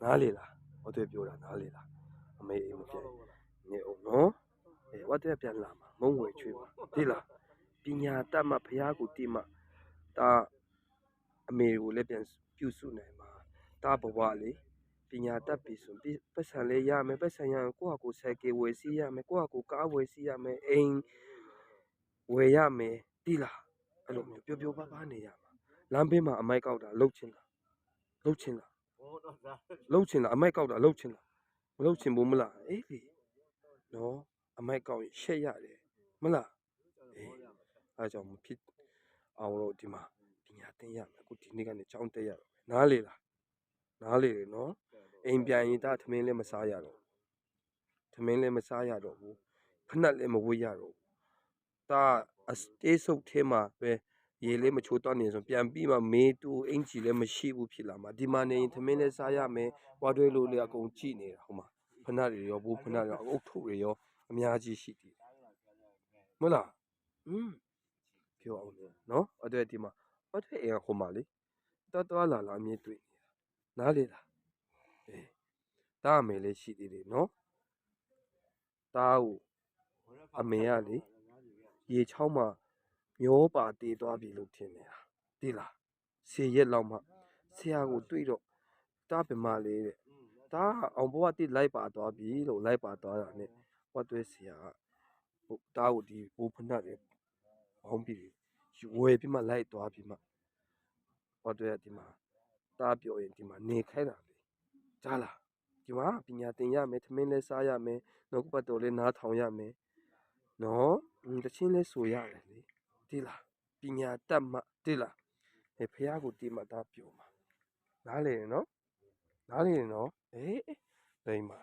နားလေလားဝတ်တွေပြောတာနားလေလားအမေအိမ်မပြန်နေအောင်နော်ဝတ်တွေပြန်လာမှာမုံဝဲချွေးမှာဒီလားပညာတတ်မှဖះကိုတိမှဒါအမေကိုလည်းပြန်ပြုစုနိုင်မှာဒါဘဝလေပညာတတ်ပြီဆိုပတ်စံလေးရမယ်ပတ်စံရရင်ကိုယ့်ဟာကိုယ်ဆိုင်ကယ်ဝယ်စီးရမယ်ကိုယ့်ဟာကိုယ်ကားဝယ်စီးရမယ်အိမ်ဝယ်ရမယ်ဒီလားအဲ့လိုမျိုးပျော်ပားနေရမှာလမ်းဘေးမှာအမိုက်ကောက်တာလှုပ်ချင်လားလှုပ်ချင်လားလှုပ်ချင်လားအမိုက်ကောက်တာလှုပ်ချင်လားမလှုပ်ချင်ဘူးမလားအေးလေနော်အမိုက်ကောက်ရင်ရှက်ရတယ်မလားအေးအားကြောင့်မဖြစ်အောင်လို့ဒီမှာပညာသင်ရမယ်အခုဒီနေ့ကနေကြောင်းတက်ရတော့နားလေလားနားလေတယ်နော်အိမ်ပြန်ရင်ဒါထမင်းလည်းမစားရတော့ထမင်းလည်းမစားရတော့ဘူးဖနှက်လည်းမဝေးရတော့ဒါတေးဆုပ်ထဲမှာပဲရေလေးမချိုးတော့နေဆိုပြန်ပြီးမှမေးတူအင်ကြီးလည်းမရှိဘူးဖြစ်လာမှာဒီမှာနေရင်ထမင်းလည်းစားရမယ်ဝါတွဲလို့လည်းအကုန်ကြည့်နေတာဟုတ်မှာဖနှက်တွေရောဘူးဖနှက်ရောအုတ်ထုတွေရောအများကြီးရှိသေးတယ်မလားပြောအောင်နော်အဲ့ဒါဒီမှာအဲ့ဒါအိမ်ဟိုမှာလေတော်လာအမြင်တွေ့နေတာနားလေလားအေးဒါအမေလေးရှိသေးတယ်နော်ဒါကိုအမေကလေရေချောင်းမှာမျောပါတည်သွားပြီလို့ထင်နေတာဒီလား10 ရက်လောက်မှဆရာကိုတွေ့တော့တားပင်မလေးတဲ့ဒါအောင်ဘဝတိလိုက်ပါသွားပြီလို့လိုက်ပါသွားတာနဲ့ဝတ်သွဲဆရာကတားကိုဒီဘိုးဖနှက်တွေဘောင်းပြီးဝယ်ပြီးမှလိုက်သွားပြီးမှဝတ်သွဲဒီမှာတားပြောရင်ဒီမှာနေခိုင်းတာလေကြားလားဒီမှာပညာသင်ရမယ်ထမင်းလည်းစားရမယ်နှုတ်ပတ်တော်လည်းနားထောင်ရမယ်နော်တချင်းလည်းဆိုရတယ်လေဒီလားပညာတတ်မှဒီလားဖះကိုတိမှတားပြောမှာနားလေနော်နားလေနော်အေးလိမ့်ပါ